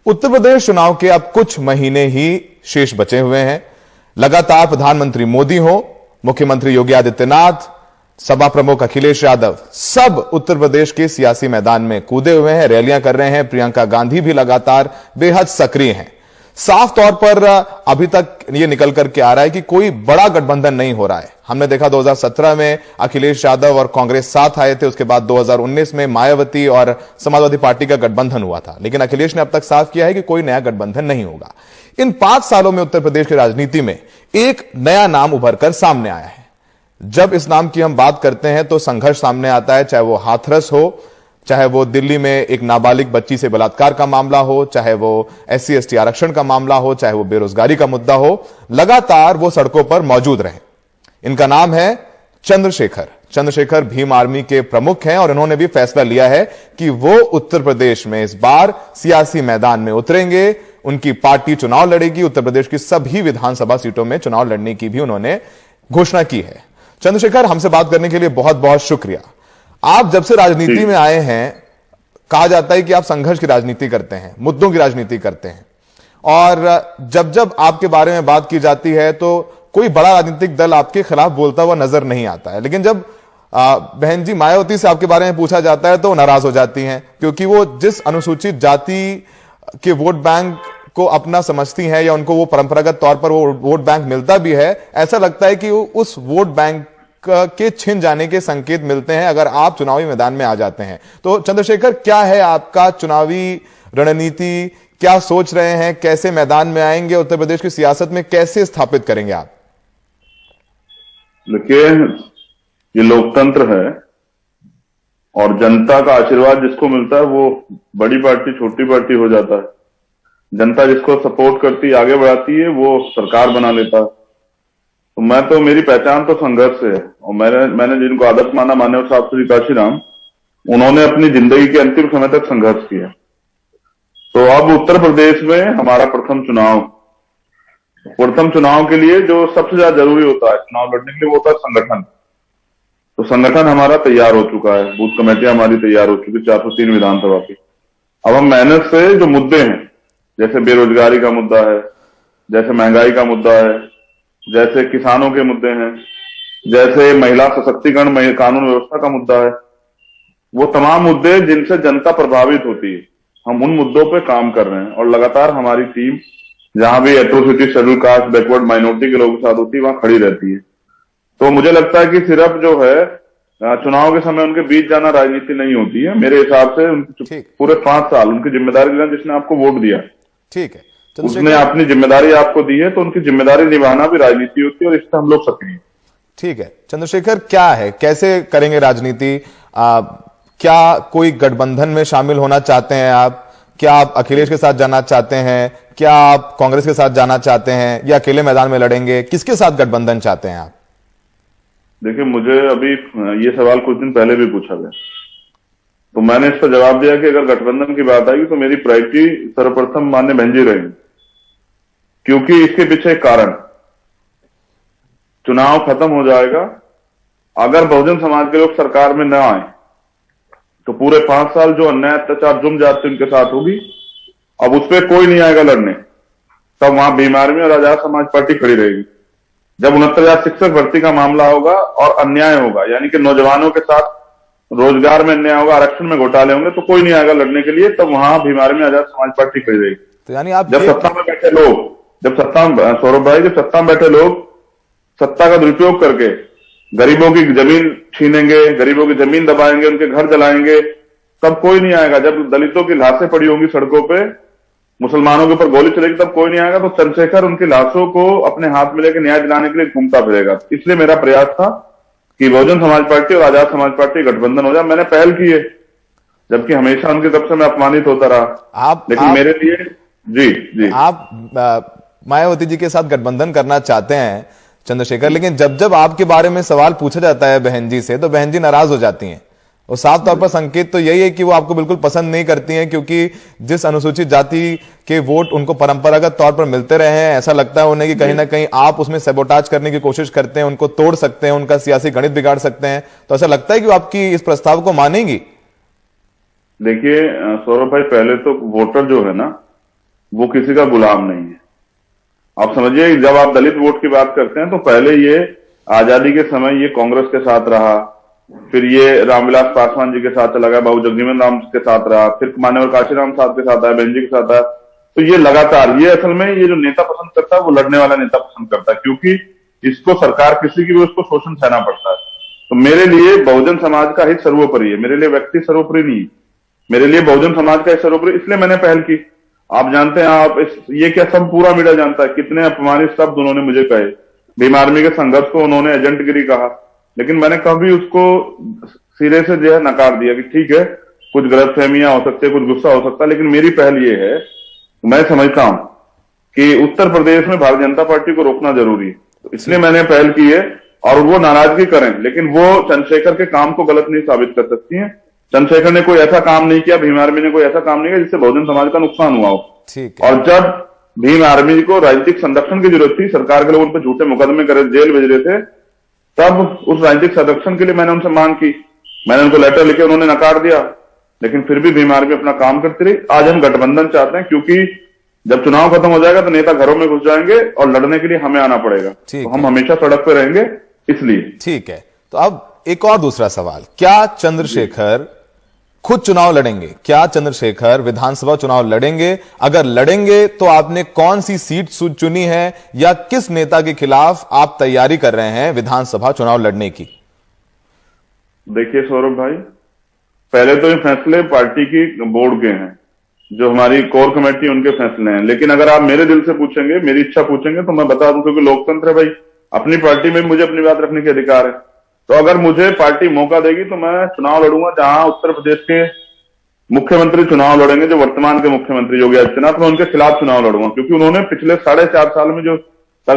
उत्तर प्रदेश चुनाव के अब कुछ महीने ही शेष बचे हुए हैं। लगातार प्रधानमंत्री मोदी हो, मुख्यमंत्री योगी आदित्यनाथ, सपा प्रमुख अखिलेश यादव, सब उत्तर प्रदेश के सियासी मैदान में कूदे हुए हैं, रैलियां कर रहे हैं। प्रियंका गांधी भी लगातार बेहद सक्रिय हैं। साफ तौर पर अभी तक यह निकल करके आ रहा है कि कोई बड़ा गठबंधन नहीं हो रहा है। हमने देखा 2017 में अखिलेश यादव और कांग्रेस साथ आए थे, उसके बाद 2019 में मायावती और समाजवादी पार्टी का गठबंधन हुआ था, लेकिन अखिलेश ने अब तक साफ किया है कि कोई नया गठबंधन नहीं होगा। इन 5 सालों में उत्तर प्रदेश की राजनीति में एक नया नाम उभर कर सामने आया है। जब इस नाम की हम बात करते हैं तो संघर्ष सामने आता है, चाहे वो हाथरस हो, चाहे वो दिल्ली में एक नाबालिग बच्ची से बलात्कार का मामला हो, चाहे वो SC ST आरक्षण का मामला हो, चाहे वो बेरोजगारी का मुद्दा हो, लगातार वो सड़कों पर मौजूद रहे। इनका नाम है चंद्रशेखर। चंद्रशेखर भीम आर्मी के प्रमुख हैं और इन्होंने भी फैसला लिया है कि वो उत्तर प्रदेश में इस बार सियासी मैदान में उतरेंगे। उनकी पार्टी चुनाव लड़ेगी। उत्तर प्रदेश की सभी विधानसभा सीटों में चुनाव लड़ने की भी उन्होंने घोषणा की है। चंद्रशेखर, हमसे बात करने के लिए बहुत बहुत शुक्रिया। आप जब से राजनीति में आए हैं, कहा जाता है कि आप संघर्ष की राजनीति करते हैं, मुद्दों की राजनीति करते हैं, और जब जब आपके बारे में बात की जाती है तो कोई बड़ा राजनीतिक दल आपके खिलाफ बोलता हुआ नजर नहीं आता है। लेकिन जब बहन जी मायावती से आपके बारे में पूछा जाता है तो वो नाराज हो जाती हैं, क्योंकि वो जिस अनुसूचित जाति के वोट बैंक को अपना समझती हैं, या उनको वो परंपरागत तौर पर वो वोट बैंक मिलता भी है, ऐसा लगता है कि उस वोट बैंक के छिन जाने के संकेत मिलते हैं अगर आप चुनावी मैदान में आ जाते हैं। तो चंद्रशेखर, क्या है आपका चुनावी रणनीति? क्या सोच रहे हैं? कैसे मैदान में आएंगे? उत्तर प्रदेश की सियासत में कैसे स्थापित करेंगे आप? देखिए, ये लोकतंत्र है और जनता का आशीर्वाद जिसको मिलता है वो बड़ी पार्टी छोटी पार्टी हो जाता है। जनता जिसको सपोर्ट करती है, आगे बढ़ाती है, वो सरकार बना लेता है। तो मेरी पहचान तो संघर्ष से है, और मैंने जिनको आदर्श माना माननीय साहब श्री काशीराम, उन्होंने अपनी जिंदगी के अंतिम समय तक संघर्ष किया। तो अब उत्तर प्रदेश में हमारा प्रथम चुनाव के लिए जो सबसे ज्यादा जरूरी होता है चुनाव लड़ने के लिए, वो होता है संगठन। तो संगठन हमारा तैयार हो चुका है, बूथ कमेटियां हमारी तैयार हो चुकी 403 विधानसभा की। अब हम मेहनत से जो मुद्दे हैं, जैसे बेरोजगारी का मुद्दा है, जैसे महंगाई का मुद्दा है, जैसे किसानों के मुद्दे हैं, जैसे महिला सशक्तिकरण, कानून व्यवस्था का मुद्दा है, वो तमाम मुद्दे जिनसे जनता प्रभावित होती है, हम उन मुद्दों पे काम कर रहे हैं। और लगातार हमारी टीम जहां भी atrocity, schedule caste, backward minority के लोगों के साथ होती है, वहां खड़ी रहती है। तो मुझे लगता है कि सिर्फ जो है चुनाव के समय उनके बीच जाना राजनीति नहीं होती है। मेरे हिसाब से पूरे 5 साल उनकी जिम्मेदारी लेना, जिसने आपको वोट दिया, ठीक है, उसने अपनी जिम्मेदारी आपको दी है, तो उनकी जिम्मेदारी निभाना भी राजनीति होती है, और इससे हम लोग सक्रिय। ठीक है चंद्रशेखर, क्या है, कैसे करेंगे राजनीति? क्या कोई गठबंधन में शामिल होना चाहते हैं आप? क्या आप अखिलेश के साथ जाना चाहते हैं? क्या आप कांग्रेस के साथ जाना चाहते हैं, या अकेले मैदान में लड़ेंगे? किसके साथ गठबंधन चाहते हैं आप? देखिए, मुझे अभी ये सवाल कुछ दिन पहले भी पूछा गया, तो मैंने इस पर जवाब दिया कि अगर गठबंधन की बात आएगी तो मेरी प्रायोरिटी सर्वप्रथम माननीय बहन जी रहेंगे, क्योंकि इसके पीछे एक कारण, चुनाव खत्म हो जाएगा, अगर बहुजन समाज के लोग सरकार में न आए तो पूरे 5 साल जो अन्याय, अत्याचार, जुर्म जाति उनके साथ होगी, अब उस पर कोई नहीं आएगा लड़ने। तब वहां भीम आर्मी और आजाद समाज पार्टी खड़ी रहेगी। जब 69,000 शिक्षक भर्ती का मामला होगा और अन्याय होगा, यानी कि नौजवानों के साथ रोजगार में अन्याय होगा, आरक्षण में घोटाले होंगे, तो कोई नहीं आएगा लड़ने के लिए, तब वहां भीम आर्मी आजाद समाज पार्टी खड़ी रहेगी। तो यानी आप जब सत्ता में बैठे लोग, सौरभ भाई, जब सत्ता में बैठे लोग सत्ता का दुरुपयोग करके गरीबों की जमीन छीनेंगे, गरीबों की जमीन दबाएंगे, उनके घर जलाएंगे, तब कोई नहीं आएगा। जब दलितों की लाशें पड़ी होंगी सड़कों पे, मुसलमानों के ऊपर गोली चलेगी, तब कोई नहीं आएगा। तो चंद्रशेखर उनकी लाशों को अपने हाथ में लेकर न्याय दिलाने के लिए घूमता फिरेगा। इसलिए मेरा प्रयास था कि बहुजन समाज पार्टी और आजाद समाज पार्टी गठबंधन हो जाए। मैंने पहल की है, जबकि हमेशा उनकी तरफ से मैं अपमानित होता रहा, लेकिन मेरे लिए जी आप मायावती जी के साथ गठबंधन करना चाहते हैं चंद्रशेखर, लेकिन जब जब आपके बारे में सवाल पूछा जाता है बहन जी से, तो बहन जी नाराज हो जाती हैं। और साफ तौर पर संकेत तो यही है कि वो आपको बिल्कुल पसंद नहीं करती हैं, क्योंकि जिस अनुसूचित जाति के वोट उनको परंपरागत तौर पर मिलते रहे हैं, ऐसा लगता है उन्हें कि कहीं ना कहीं आप उसमें सैबोटाज करने की कोशिश करते हैं, उनको तोड़ सकते हैं, उनका सियासी गणित बिगाड़ सकते हैं। तो ऐसा लगता है कि वो आपकी इस प्रस्ताव को मानेंगी? देखिए सौरभ भाई, पहले तो वोटर जो है ना, वो किसी का गुलाम नहीं है। आप समझिए, जब आप दलित वोट की बात करते हैं तो पहले ये आजादी के समय ये कांग्रेस के साथ रहा, फिर ये रामविलास पासवान जी के साथ चला गया, बाबू जगजीवन राम के साथ रहा, फिर मान्यवर काशीराम साहब के साथ आया, बेंजी के साथ आया। तो ये लगातार, ये असल में ये जो नेता पसंद करता है वो लड़ने वाला नेता पसंद करता है, क्योंकि इसको सरकार किसी की भी उसको शोषण सहना पड़ता है। तो मेरे लिए बहुजन समाज का हित सर्वोपरि है, मेरे लिए व्यक्ति सर्वोपरि नहीं है, मेरे लिए बहुजन समाज का हित सर्वोपरि, इसलिए मैंने पहल की। आप जानते हैं, आप ये क्या सब पूरा मीडिया जानता है, कितने अपमानित शब्द उन्होंने मुझे कहे। भीम आर्मी के संघर्ष को उन्होंने एजेंटगिरी कहा, लेकिन मैंने कभी उसको सिरे से जो है नकार दिया कि ठीक है, कुछ गलतफहमियां हो सकती है, कुछ गुस्सा हो सकता है, लेकिन मेरी पहल ये है, मैं समझता हूं कि उत्तर प्रदेश में भारतीय जनता पार्टी को रोकना जरूरी है, तो इसलिए मैंने पहल की है। और वो नाराजगी करें, लेकिन वो चंद्रशेखर के काम को गलत नहीं साबित कर सकती है। चंद्रशेखर ने कोई ऐसा काम नहीं किया, भीम आर्मी ने कोई ऐसा काम नहीं किया जिससे बहुजन समाज का नुकसान हुआ हो। और जब भीम आर्मी को राजनीतिक संरक्षण की जरूरत थी, सरकार के लोग उन पर झूठे मुकदमे करे, जेल भेज रहे थे, तब उस राजनीतिक संरक्षण के लिए मैंने उनसे मांग की, मैंने उनको लेटर लिखे, उन्होंने नकार दिया, लेकिन फिर भी भीम आर्मी अपना काम करती रही। आज हम गठबंधन चाहते हैं, क्योंकि जब चुनाव खत्म हो जाएगा तो नेता घरों में घुस जाएंगे और लड़ने के लिए हमें आना पड़ेगा, तो हम हमेशा सड़क पे रहेंगे, इसलिए। ठीक है, तो अब एक और दूसरा सवाल, क्या चंद्रशेखर खुद चुनाव लड़ेंगे? क्या चंद्रशेखर विधानसभा चुनाव लड़ेंगे? अगर लड़ेंगे तो आपने कौन सी सीट चुनी है, या किस नेता के खिलाफ आप तैयारी कर रहे हैं विधानसभा चुनाव लड़ने की? देखिए सौरभ भाई, पहले तो ये फैसले पार्टी की बोर्ड के हैं, जो हमारी कोर कमेटी, उनके फैसले हैं। लेकिन अगर आप मेरे दिल से पूछेंगे, मेरी इच्छा पूछेंगे, तो मैं बता दूं, क्योंकि लोकतंत्र है भाई, अपनी पार्टी में मुझे अपनी बात रखने के अधिकार है। तो अगर मुझे पार्टी मौका देगी तो मैं चुनाव लड़ूंगा। जहां उत्तर प्रदेश के मुख्यमंत्री चुनाव लड़ेंगे, जो वर्तमान के मुख्यमंत्री योगी आदित्यनाथ, मैं उनके खिलाफ चुनाव लड़ूंगा, क्योंकि उन्होंने पिछले 4.5 साल में जो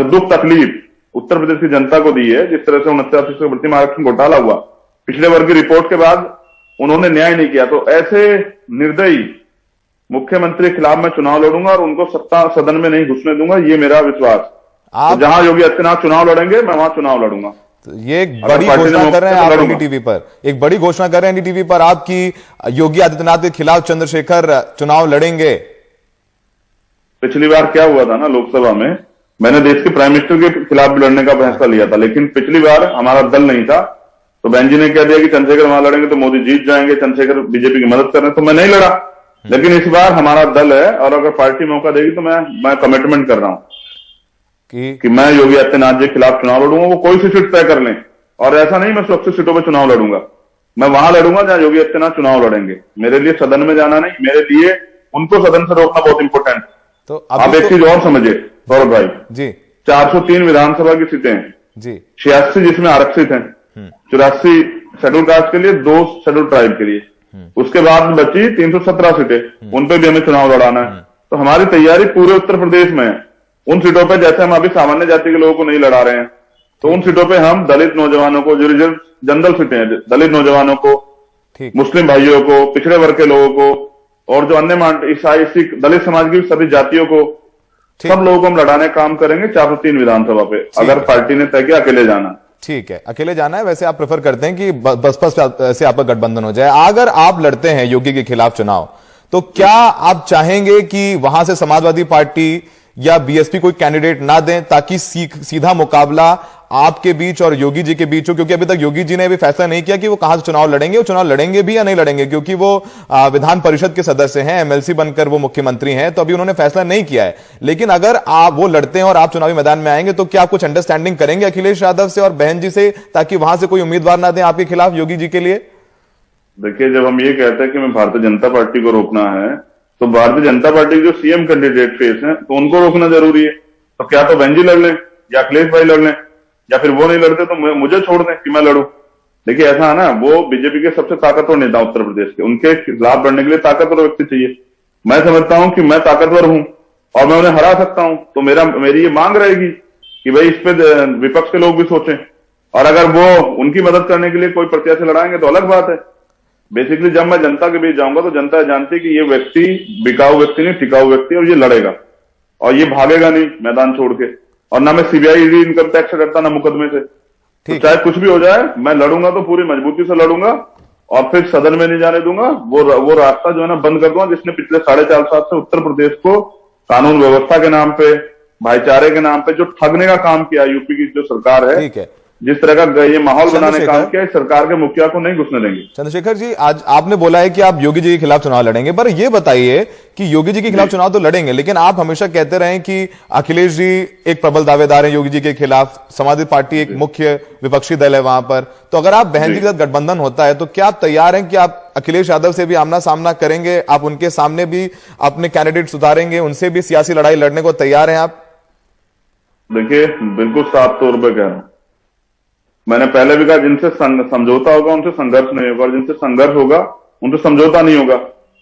दुख तकलीफ उत्तर प्रदेश की जनता को दी है, जिस तरह से 49% भर्ती में आरक्षण घोटाला हुआ, पिछले वर्ग की रिपोर्ट के बाद उन्होंने न्याय नहीं किया, तो ऐसे निर्दयी मुख्यमंत्री के खिलाफ मैं चुनाव लड़ूंगा और उनको सत्ता सदन में नहीं घुसने दूंगा, ये मेरा विश्वास। तो जहां योगी आदित्यनाथ चुनाव लड़ेंगे, मैं वहां चुनाव लड़ूंगा। तो ये एक बड़ी घोषणा कर रहे हैं आप एनडीटीवी पर, एक बड़ी घोषणा कर रहे हैं एनडीटीवी पर आप कि योगी आदित्यनाथ के खिलाफ चंद्रशेखर चुनाव लड़ेंगे। पिछली बार क्या हुआ था ना, लोकसभा में मैंने देश के प्राइम मिनिस्टर के खिलाफ भी लड़ने का फैसला लिया था, लेकिन पिछली बार हमारा दल नहीं था, तो बेंजी ने कह दिया कि चंद्रशेखर वहां लड़ेंगे तो मोदी जीत जाएंगे, चंद्रशेखर बीजेपी की मदद कर रहे हैं, तो मैं नहीं लड़ा। लेकिन इस बार हमारा दल है, और अगर पार्टी मौका देगी तो मैं कमिटमेंट कर रहा हूं कि मैं योगी आदित्यनाथ जी के खिलाफ चुनाव लड़ूंगा। वो कोई सी सीट तय कर लें, और ऐसा नहीं मैं सुरक्षित सीटों पर चुनाव लड़ूंगा, मैं वहां लड़ूंगा जहां योगी आदित्यनाथ चुनाव लड़ेंगे। मेरे लिए सदन में जाना नहीं, मेरे लिए उनको सदन से रोकना बहुत इंपॉर्टेंट। तो आप एक चीज और समझिए गौरव भाई जी, 403 विधानसभा की सीटें हैं जी, 86 जिसमें आरक्षित हैं, 84 शेड्यूल कास्ट के लिए, 2 शेड्यूल ट्राइब के लिए, उसके बाद बची 317 सीटें, उन पर भी हमें चुनाव लड़ाना है। तो हमारी तैयारी पूरे उत्तर प्रदेश में है। उन सीटों पे जैसे हम अभी सामान्य जाति के लोगों को नहीं लड़ा रहे हैं, तो उन सीटों पे हम दलित नौजवानों को, जो रिजर्व जनरल सीटें हैं, दलित नौजवानों को, मुस्लिम भाइयों को, पिछड़े वर्ग के लोगों को, और जो अन्य ईसाई, सिख, दलित समाज की सभी जातियों को, सब लोगों को हम लड़ाने काम करेंगे 403 विधानसभा पे, अगर पार्टी ने तय किया अकेले जाना। ठीक है, अकेले जाना है। वैसे आप प्रेफर करते हैं कि बसपा से आपका गठबंधन हो जाए। अगर आप लड़ते हैं योगी के खिलाफ चुनाव, तो क्या आप चाहेंगे कि वहां से समाजवादी पार्टी या बीएसपी कोई कैंडिडेट ना दें, ताकि सीधा मुकाबला आपके बीच और योगी जी के बीच हो? क्योंकि अभी तक योगी जी ने भी फैसला नहीं किया कि वो कहां से चुनाव लड़ेंगे, वो चुनाव लड़ेंगे भी या नहीं लड़ेंगे, क्योंकि वो विधान परिषद के सदस्य हैं, एमएलसी बनकर वो मुख्यमंत्री हैं, तो अभी उन्होंने फैसला नहीं किया है। लेकिन अगर आप वो लड़ते हैं और आप चुनावी मैदान में आएंगे, तो क्या आप कुछ अंडरस्टैंडिंग करेंगे अखिलेश यादव से और बहन जी से, ताकि वहां से कोई उम्मीदवार ना दें आपके खिलाफ योगी जी के लिए? देखिए, जब हम ये कहते हैं कि हमें भारतीय जनता पार्टी को रोकना है, तो भारतीय जनता पार्टी के जो सीएम कैंडिडेट फेस हैं, तो उनको रोकना जरूरी है। तो क्या तो बेंजी लड़ लें, या अखिलेश भाई लड़ लें, या फिर वो नहीं लड़ते तो मुझे छोड़ दें कि मैं लड़ूं। देखिए, ऐसा है ना, वो बीजेपी के सबसे ताकतवर नेता उत्तर प्रदेश के, उनके खिलाफ लड़ने के लिए ताकतवर व्यक्ति चाहिए। मैं समझता हूं कि मैं ताकतवर हूं और मैं उन्हें हरा सकता हूं, तो मेरी ये मांग रहेगी कि भाई इस पे विपक्ष के लोग भी सोचें, और अगर वो उनकी मदद करने के लिए कोई प्रत्याशी लड़ाएंगे तो अलग बात है। बेसिकली जब मैं जनता के बीच जाऊंगा तो जनता जानती है कि ये व्यक्ति बिकाऊ व्यक्ति नहीं, टिकाऊ व्यक्ति, और ये लड़ेगा और ये भागेगा नहीं मैदान छोड़ के, और ना मैं सीबीआई ईडी इनकम टैक्स से डरता ना मुकदमे से। तो चाहे कुछ भी हो जाए, मैं लड़ूंगा तो पूरी मजबूती से लड़ूंगा, और फिर सदन में नहीं जाने दूंगा। वो रास्ता जो है ना बंद कर दूंगा, जिसने पिछले 4.5 साल से उत्तर प्रदेश को कानून व्यवस्था के नाम पे, भाईचारे के नाम पे जो ठगने का काम किया यूपी की जो सरकार है, ठीक है, जिस तरह का ये माहौल बनाने का काम चंद्रशेखर, किया, इस सरकार के मुखिया को नहीं घुसने देंगे। चंद्रशेखर जी, आज आपने बोला है कि आप योगी जी के खिलाफ चुनाव लड़ेंगे, पर यह बताइए कि योगी जी के खिलाफ चुनाव तो लड़ेंगे, लेकिन आप हमेशा कहते रहे कि अखिलेश जी एक प्रबल दावेदार हैं योगी जी के खिलाफ, समाजवादी पार्टी एक मुख्य विपक्षी दल है वहां पर, तो अगर आप बहन जी के साथ गठबंधन होता है तो क्या आप तैयार हैं कि आप अखिलेश यादव से भी आमना सामना करेंगे, आप उनके सामने भी अपने कैंडिडेट सुधारेंगे, उनसे भी सियासी लड़ाई लड़ने को तैयार हैं आप? देखिए, बिल्कुल साफ तौर पर कह रहा हूं, मैंने पहले भी कहा, जिनसे समझौता होगा उनसे संघर्ष नहीं होगा, और जिनसे संघर्ष होगा उनसे समझौता नहीं होगा।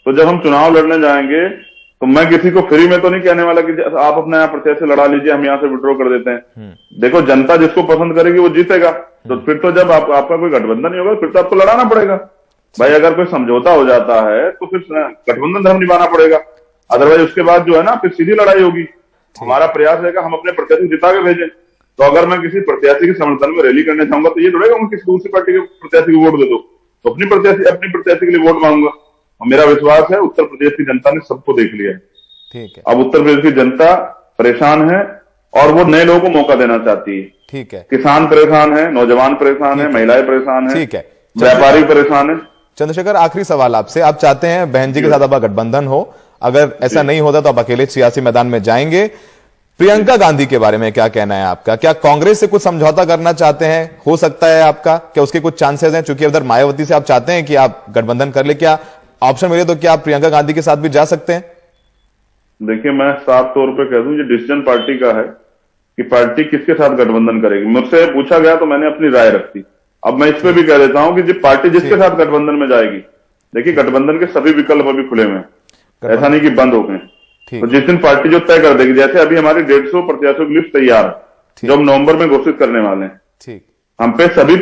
तो जब हम चुनाव लड़ने जाएंगे तो मैं किसी को फ्री में तो नहीं कहने वाला कि आप अपना यहाँ प्रत्याशी लड़ा लीजिए, हम यहाँ से विड्रॉ कर देते हैं। देखो, जनता जिसको पसंद करेगी वो जीतेगा, तो फिर तो जब आपका कोई गठबंधन नहीं होगा फिर तो आपको लड़ाना पड़ेगा भाई। अगर कोई समझौता हो जाता है तो फिर गठबंधन धर्म निभाना पड़ेगा, अदरवाइज उसके बाद जो है ना फिर सीधी लड़ाई होगी। हमारा प्रयास रहेगा हम अपने प्रत्याशी जिता के भेजें। तो अगर मैं किसी प्रत्याशी के समर्थन में रैली करने जाऊंगा तो ये थोड़ेगा मैं किसी दूसरी पार्टी के प्रत्याशी को वोट दे दो, तो अपनी प्रत्याशी के लिए वोट मांगूंगा। और मेरा विश्वास है उत्तर प्रदेश की जनता ने सबको देख लिया है। ठीक है, अब उत्तर प्रदेश की जनता परेशान है और वो नए लोगों को मौका देना चाहती है। ठीक है, किसान परेशान है, नौजवान परेशान है, महिलाएं परेशान है, ठीक है, व्यापारी परेशान है। चंद्रशेखर, आखिरी सवाल आपसे, आप चाहते हैं बहन जी के साथ आपका गठबंधन हो, अगर ऐसा नहीं होता तो आप अकेले सियासी मैदान में जाएंगे। प्रियंका गांधी के बारे में क्या कहना है आपका? क्या कांग्रेस से कुछ समझौता करना चाहते हैं? हो सकता है आपका, क्या उसके कुछ चांसेस हैं? चूंकि उधर मायावती से आप चाहते हैं कि आप गठबंधन कर ले, क्या ऑप्शन मिले तो क्या आप प्रियंका गांधी के साथ भी जा सकते हैं? देखिए, मैं साफ तौर पे कह दूं, ये डिसीजन पार्टी का है कि पार्टी किसके साथ गठबंधन करेगी। मुझसे पूछा गया तो मैंने अपनी राय रखी। अब मैं इस पे भी कह देता हूं कि पार्टी जिसके साथ गठबंधन में जाएगी, देखिए गठबंधन के सभी विकल्प अभी खुले हुए हैं, ऐसा नहीं कि बंद हो गए। तो जिस दिन पार्टी जो तय कर देगी, जैसे अभी हमारी 150 प्रत्याशियों की लिस्ट तैयार है जो हम नवंबर में घोषित करने वाले हैं। ठीक, हम पे सभी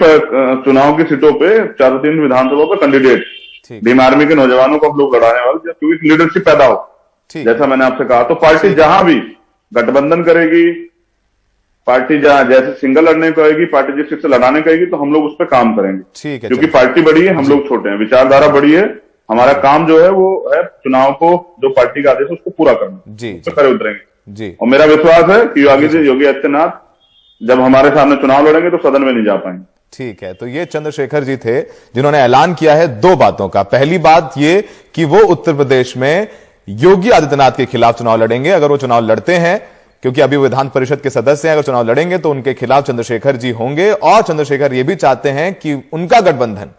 चुनाव की सीटों पे 403 विधानसभा पर कैंडिडेट भीम आर्मी के नौजवानों को हम लोग लड़ाने वाले, क्योंकि लीडरशिप पैदा हो, जैसा मैंने आपसे कहा। तो पार्टी जहां भी गठबंधन करेगी, पार्टी जहां जैसे सिंगल लड़ने को आएगी, पार्टी जिस सीट से लड़ाने कहेगी तो हम लोग उस पर काम करेंगे। ठीक है, क्योंकि पार्टी बड़ी है, हम लोग छोटे हैं, विचारधारा बड़ी है। हमारा काम जो है वो है चुनाव को, जो पार्टी का आदेश है उसको पूरा करना, उस पर खड़े उतरेंगे जी। और मेरा विश्वास है कि योगी आदित्यनाथ जब हमारे सामने चुनाव लड़ेंगे तो सदन में नहीं जा पाएंगे। ठीक है, तो ये चंद्रशेखर जी थे जिन्होंने ऐलान किया है दो बातों का। पहली बात ये कि वो उत्तर प्रदेश में योगी आदित्यनाथ के खिलाफ चुनाव लड़ेंगे, अगर वो चुनाव लड़ते हैं, क्योंकि अभी विधान परिषद के सदस्य हैं, अगर चुनाव लड़ेंगे तो उनके खिलाफ चंद्रशेखर जी होंगे। और चंद्रशेखर ये भी चाहते हैं कि उनका गठबंधन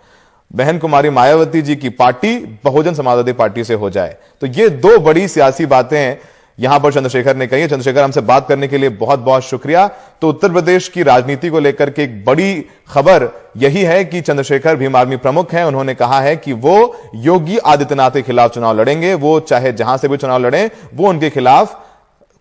बहन कुमारी मायावती जी की पार्टी बहुजन समाजवादी पार्टी से हो जाए। तो ये दो बड़ी सियासी बातें यहां पर चंद्रशेखर ने कही है। चंद्रशेखर, हमसे बात करने के लिए बहुत बहुत शुक्रिया। तो उत्तर प्रदेश की राजनीति को लेकर के एक बड़ी खबर यही है कि चंद्रशेखर भीम आर्मी प्रमुख हैं, उन्होंने कहा है कि वो योगी आदित्यनाथ के खिलाफ चुनाव लड़ेंगे। वो चाहे जहां से भी चुनाव लड़ें, वो उनके खिलाफ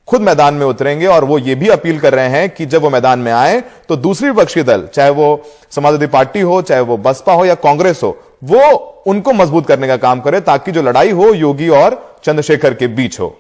खुद मैदान में उतरेंगे। और वो ये भी अपील कर रहे हैं कि जब वो मैदान में आए तो दूसरी विपक्षी दल, चाहे वो समाजवादी पार्टी हो, चाहे वो बसपा हो या कांग्रेस हो, वो उनको मजबूत करने का काम करे, ताकि जो लड़ाई हो योगी और चंद्रशेखर के बीच हो।